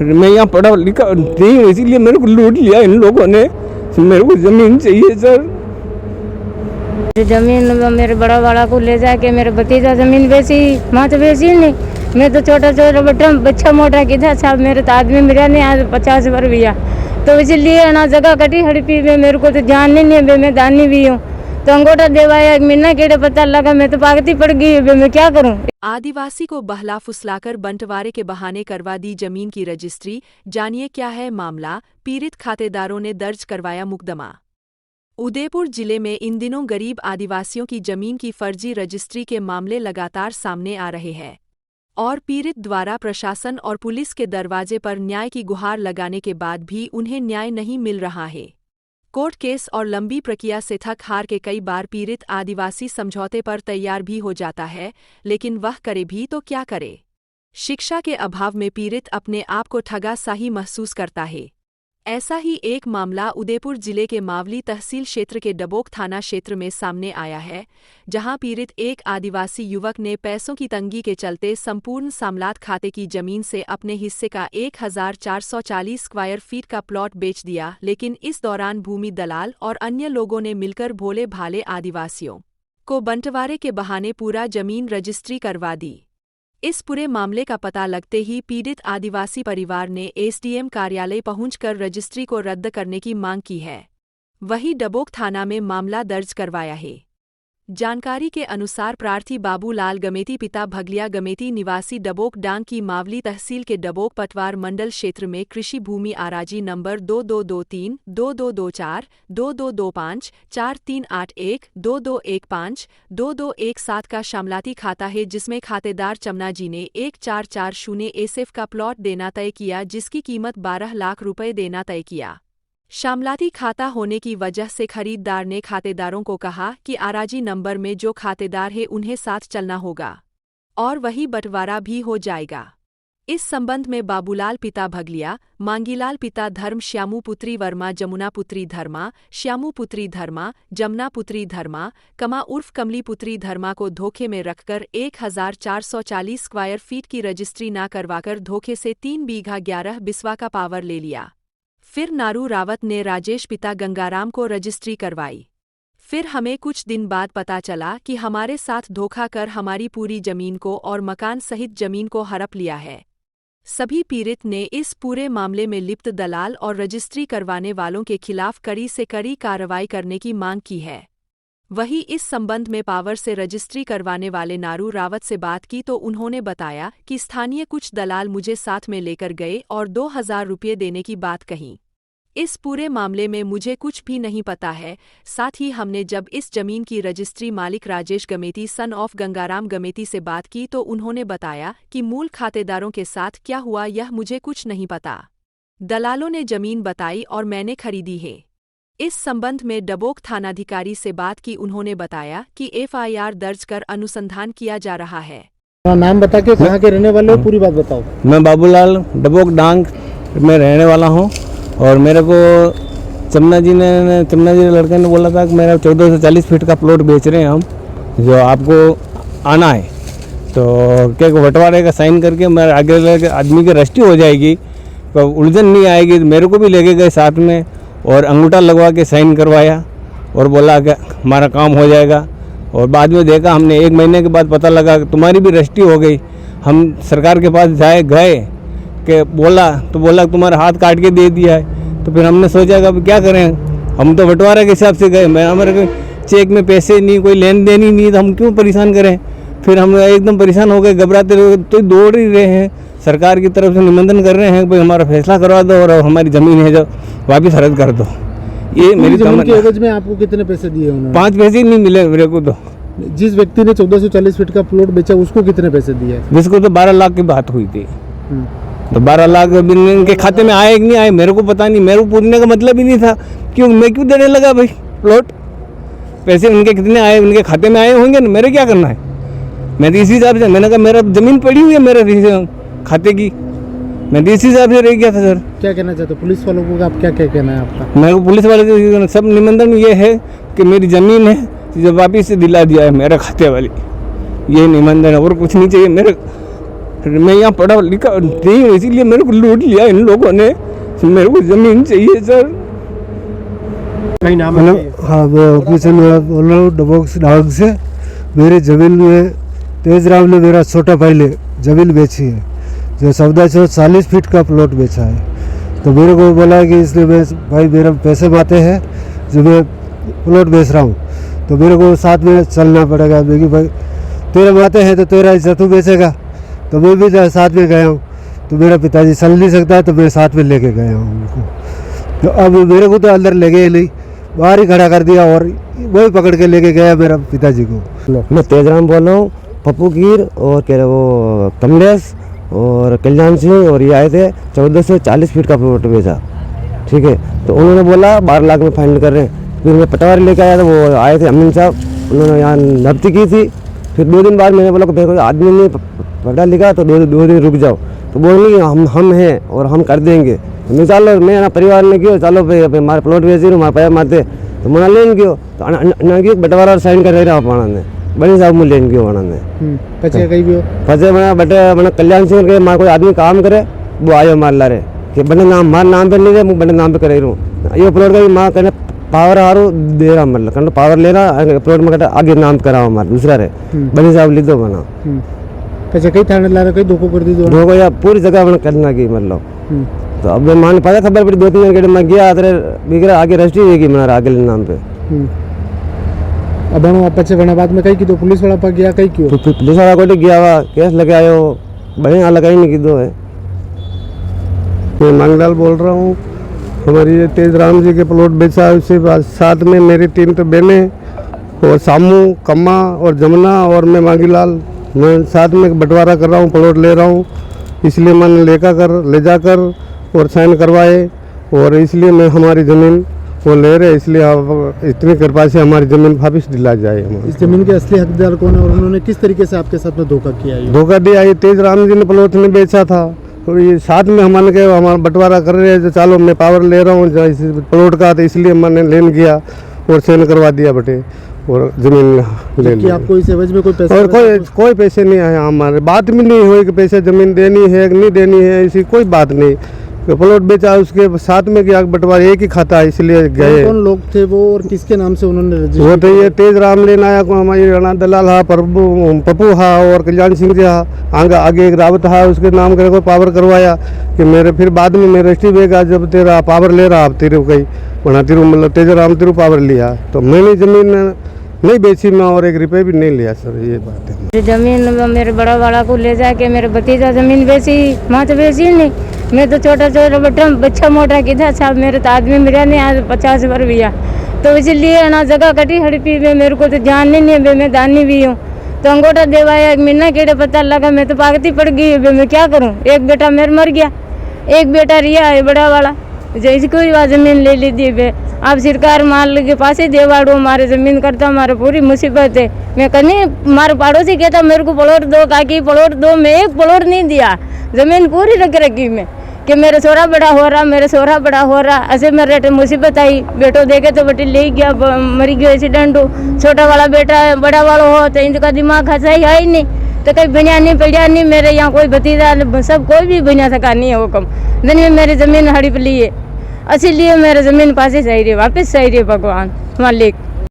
मैं यहाँ पढ़ा लिखा नहीं हूँ, इसीलिए मेरे को लूट लिया इन लोगों ने। मेरे को ज़मीन चाहिए सर। जमीन मेरे बड़ा को ले जाके मेरे भतीजा जमीन बेची, माँ तो बेची नहीं। मैं तो छोटा बच्चा मोटा किधर साहब, मेरे तो आदमी मेरा नहीं आज 50 वर्ष भैया, तो इसलिए ना जगह कटी हड़पी में मेरे को तो जान नहीं है। मैं दानी भी हूँ, तो अंगूठा देवाया महीना केड़े पता लगा, मैं तो पागती पड़ गई, मैं क्या करूँ। आदिवासी को बहला फुसलाकर बंटवारे के बहाने करवा दी जमीन की रजिस्ट्री। जानिए क्या है मामला। पीड़ित खातेदारों ने दर्ज करवाया मुकदमा। उदयपुर जिले में इन दिनों गरीब आदिवासियों की जमीन की फर्जी रजिस्ट्री के मामले लगातार सामने आ रहे हैं और पीड़ित द्वारा प्रशासन और पुलिस के दरवाजे पर न्याय की गुहार लगाने के बाद भी उन्हें न्याय नहीं मिल रहा है। कोर्ट केस और लंबी प्रक्रिया से थक हार के कई बार पीड़ित आदिवासी समझौते पर तैयार भी हो जाता है, लेकिन वह करे भी तो क्या करे। शिक्षा के अभाव में पीड़ित अपने आप को ठगा सा ही महसूस करता है। ऐसा ही एक मामला उदयपुर जिले के मावली तहसील क्षेत्र के डबोक थाना क्षेत्र में सामने आया है, जहां पीड़ित एक आदिवासी युवक ने पैसों की तंगी के चलते संपूर्ण सामलात खाते की जमीन से अपने हिस्से का 1440 स्क्वायर फीट का प्लॉट बेच दिया। लेकिन इस दौरान भूमि दलाल और अन्य लोगों ने मिलकर भोले भाले आदिवासियों को बंटवारे के बहाने पूरा जमीन रजिस्ट्री करवा दी। इस पूरे मामले का पता लगते ही पीड़ित आदिवासी परिवार ने एसडीएम कार्यालय पहुंचकर रजिस्ट्री को रद्द करने की मांग की है। वहीं डबोक थाना में मामला दर्ज करवाया है। जानकारी के अनुसार प्रार्थी बाबूलाल गमेती पिता भगलिया गमेती निवासी डबोक डांग की मावली तहसील के डबोक पटवार मंडल क्षेत्र में कृषि भूमि आराजी नंबर 2223, 2224, 2225, 4381, 2215, 2217 का शामलाती खाता है, जिसमें खातेदार चमना जी ने 1440 एसएफ का प्लॉट देना तय किया, जिसकी कीमत 12 लाख रुपए देना तय किया। शामलाती खाता होने की वजह से खरीददार ने खातेदारों को कहा कि आराजी नंबर में जो खातेदार है उन्हें साथ चलना होगा और वही बंटवारा भी हो जाएगा। इस संबंध में बाबूलाल पिता भगलिया, मांगीलाल पिता धर्म, श्यामू पुत्री वर्मा, जमुना पुत्री धर्मा, श्यामू पुत्री धर्मा, जमुना पुत्री धर्मा, कमा उर्फ कमली पुत्री धर्मा को धोखे में रखकर 1440 स्क्वायर फीट की रजिस्ट्री न करवाकर धोखे से 3 बीघा 11 बिस्वा का पावर ले लिया। फिर नारू रावत ने राजेश पिता गंगाराम को रजिस्ट्री करवाई। फिर हमें कुछ दिन बाद पता चला कि हमारे साथ धोखा कर हमारी पूरी जमीन को और मकान सहित जमीन को हड़प लिया है। सभी पीड़ित ने इस पूरे मामले में लिप्त दलाल और रजिस्ट्री करवाने वालों के खिलाफ कड़ी से कड़ी कार्रवाई करने की मांग की है। वहीं इस संबंध में पावर से रजिस्ट्री करवाने वाले नारू रावत से बात की तो उन्होंने बताया कि स्थानीय कुछ दलाल मुझे साथ में लेकर गए और 2000 रुपये देने की बात कही। इस पूरे मामले में मुझे कुछ भी नहीं पता है। साथ ही हमने जब इस जमीन की रजिस्ट्री मालिक राजेश गमेती सन ऑफ गंगाराम गमेती से बात की तो उन्होंने बताया कि मूल खातेदारों के साथ क्या हुआ यह मुझे कुछ नहीं पता। दलालों ने जमीन बताई और मैंने खरीदी है। इस संबंध में डबोक थानाधिकारी से बात की, उन्होंने बताया कि एफआईआर दर्ज कर अनुसंधान किया जा रहा है। नाम बता के कहाँ के रहने वाले हो, पूरी बात बताओ। मैं बाबूलाल डबोक डांग में रहने वाला हूँ और मेरे को चमना जी लड़के ने बोला था कि मेरा 1440 फीट का प्लॉट बेच रहे हैं हम, जो आपको आना है तो क्या बंटवारे का साइन करके मेरे आगे आदमी की रजिस्ट्री हो जाएगी, तो उलझन नहीं आएगी। मेरे को भी लेके गए साथ में और अंगूठा लगवा के साइन करवाया और बोला कि हमारा काम हो जाएगा। और बाद में देखा हमने 1 महीने के बाद पता लगा कि तुम्हारी भी रजिस्ट्री हो गई। हम सरकार के पास गए कि बोला तुम्हारा हाथ काट के दे दिया है। तो फिर हमने सोचा कि अब क्या करें, हम तो बंटवारे के हिसाब से गए, हमारे चेक में पैसे नहीं, कोई लेन देन ही नहीं, तो हम क्यों परेशान करें। फिर हम एकदम परेशान हो गए, घबराते रहे, तो दौड़ ही रहे हैं। सरकार की तरफ से निमंत्रण कर रहे हैं कि भाई हमारा फैसला करवा दो और हमारी ज़मीन है जो वापस रद्द कर दो। ये मेरी जमीन के एवज में आपको कितने पैसे दिए उन्होंने? 5 पैसे ही नहीं मिले मेरे को। तो जिस व्यक्ति ने 1440 फीट का प्लॉट बेचा उसको कितने पैसे दिए? जिसको तो 12 लाख की बात हुई थी, तो 12 लाख इनके खाते में आए कि नहीं आए मेरे को पता नहीं। मेरे को पूछने का मतलब ही नहीं था, मैं क्यों देने लगा भाई प्लॉट। पैसे उनके कितने आए, उनके खाते में आए होंगे ना, मेरे क्या करना है। मैं तो इसी हिसाब से, मैंने कहा मेरा ज़मीन पड़ी हुई है मेरे खाते की, मैं तो इसी हिसाब से रह गया था। सर क्या कहना चाहते हो पुलिस वालों को, आप क्या कहना है आपका? मेरे को पुलिस वाले को सब निमंत्रण ये है कि मेरी ज़मीन है जो वापिस से दिला दिया है मेरे खाते वाली, ये निमंत्रण है और कुछ नहीं चाहिए मेरे। मैं यहाँ पढ़ा लिखा नहीं हूँ, इसीलिए मेरे को लूट लिया इन लोगों ने। मेरे को ज़मीन चाहिए सर। कहीं नाम हेलो, है? हाँ मैं किशन बोल रहा हूँ डबोक डांग से। मेरे ज़मीन में तेजराम ने मेरा छोटा भाई ने ज़मीन बेची है, जो 1440 फीट का प्लॉट बेचा है। तो मेरे को बोला कि इसलिए मैं भाई मेरा पैसे माते हैं जो मैं प्लॉट बेच रहा हूँ, तो मेरे को साथ में चलना पड़ेगा। क्योंकि भाई तेरे माते हैं तो तेरा हिस्सा तू बेचेगा। तो मैं भी साथ में गया हूँ, तो मेरा पिताजी चल नहीं सकता, तो मैं साथ में लेके गया हूँ उनको। तो अब मेरे को तो अंदर ले गए नहीं, बाहर ही खड़ा कर दिया और वही पकड़ के लेके गया मेरा पिताजी को। मैं तेजराम बोल रहा हूँ, पप्पू कीर और कह रहे वो कमलेश और कल्याण सिंह, और ये आए थे 1440 फीट का प्लॉट बेचा। ठीक है, तो उन्होंने बोला 12 लाख में फाइनल कर रहे हैं। फिर मैं पटवारी लेके आया था, वो आए थे अमीन साहब, उन्होंने यहाँ नब्ती की थी। फिर 2 दिन बाद मैंने बोला कि कोई आदमी नहीं पढ़ा लिखा, तो 2 दिन रुक जाओ। तो बोली हम हैं और हम कर देंगे। मैं चलो मैं ना परिवार ने क्यों चलो भाई हमारे प्लॉट बेच रही हूँ, पैसा मारते तो मना लेन क्यों, तो क्यों बंटवारा साइन कर रहे पाना ने बड़ी साहब मुझे लेन क्यों बना ने पचे कहीं भी हो फंसे बना बटे मैंने कल्याण सिंह के मार कोई आदमी काम करे वो आयो मार ला रहे कि बंदे नाम मार नाम पे नहीं रहे, बंदे नाम पे करे रहूँ। ये प्लॉट का भी माँ कहने पावर हारू दे रहा, मतलब कहना पावर ले रहा प्लॉट में कहते आगे नाम कराओ हमारे दूसरा रहे बड़ी साहब ली दो बना पचे कहीं थाने ला रहे कहीं धोखो कर दी दो दो को या पूरी जगह मैंने करना की मतलब। तो अब मान पता खबर पड़ी 2-3 दिन मैं गया तेरे आगे रजिस्ट्री होगी मेरा आगे नाम पे। अब आप पचे बना बाद में कहीं की दो पुलिस वाला पर गया कहीं क्यों तो पुलिस वाला को गया हुआ केस लगे आयो बढ़िया लगाई नहीं की दो है। मैं मांगलाल बोल रहा हूँ। हमारी ये तेजराम जी के प्लॉट बेचा है, उसके बाद साथ में मेरी 3 तो बहनें और सामू कम्मा और जमुना और मैं मांगीलाल, मैं साथ में बंटवारा कर रहा हूँ, प्लॉट ले रहा हूँ। इसलिए मैंने ले जाकर और साइन करवाए, और इसलिए मैं हमारी ज़मीन वो ले रहे, इसलिए आप इतनी कृपा से हमारी ज़मीन वापस दिला जाए। इस जमीन के असली हकदार कौन है और उन्होंने किस तरीके से आपके साथ में धोखा किया है? धोखा दिया ये तेजराम जी ने प्लॉट ने बेचा था, तो ये साथ में हमारे के हमारा बंटवारा कर रहे हैं, जो चलो मैं पावर ले रहा हूँ प्लॉट का, तो इसलिए मैंने लेन गया और साइन करवा दिया बटे और ज़मीन ले ली। आपको इस एवज में कोई पैसा और कोई पैसे नहीं आए हमारे, बात भी नहीं हुई कि पैसे ज़मीन देनी है कि नहीं देनी है, ऐसी कोई बात नहीं। प्लॉट बेचा उसके साथ में गया बंटवारा एक ही खाता है, इसलिए गए। कौन लोग थे वो और किसके नाम से उन्होंने वो तो ये तेजराम लेना आया को हमारी राणा दलाल हा पप्पू हा और कल्याण सिंह जी हा आगे एक रावत हा, उसके नाम करे को पावर करवाया कि मेरे फिर बाद में मेरे रजिस्ट्री बेगा जब तेरा पावर ले रहा तेरे कहीं बना तेरू मतलब तेजराम तेरू पावर लिया, तो मैंने ज़मीन नहीं बेची मैं और 1 रुपये भी नहीं लिया सर, ये बात है। जमीन मेरे बड़ा वाला को ले जाके मेरे भतीजा जमीन बेची, माँ तो बेची नहीं। मैं तो छोटा बच्चा मोटा किधर साहब, मेरे तो आदमी मेरा नहीं आज 50 वर्ष भैया, तो इसलिए ना जगह कटी हड़पी में मेरे को तो जान नहीं है, मैं दानी भी हूँ। तो अंगूठा देवाया महीना केड़े पता लगा, मैं तो पागती पड़ गई, मैं क्या करूँ। एक बेटा मेरे मर गया, एक बेटा रिया है बड़ा वाला, जैसे कोई बात जमीन ले ली थी बे। अब सरकार माल के पास ही देवाड़ो हमारे जमीन करता, हमारे पूरी मुसीबत है। मैं कहीं हमारे पड़ोसी कहता मेरे को प्लॉट दो, काकी प्लॉट दो, मैं एक प्लॉट नहीं दिया, जमीन पूरी रख रखी मैं कि मेरे सोरा बड़ा हो रहा, मेरे सोरा बड़ा हो रहा। ऐसे मेरे मुसीबत आई, बेटो देखे तो बेटी ले गया, मरी गया एक्सीडेंट हो। छोटा वाला बेटा बड़ा वाला हो तो इनका दिमाग खसा ही है ही नहीं, तो कहीं बनिया नहीं पड़िया नहीं। मेरे यहाँ कोई भतीजा सब कोई भी बनिया सका नहीं है वो कम दिन में मेरी ज़मीन हड़प ली है, इसीलिए मेरे ज़मीन पास ही सही रही, वापस सही रही भगवान मालिक।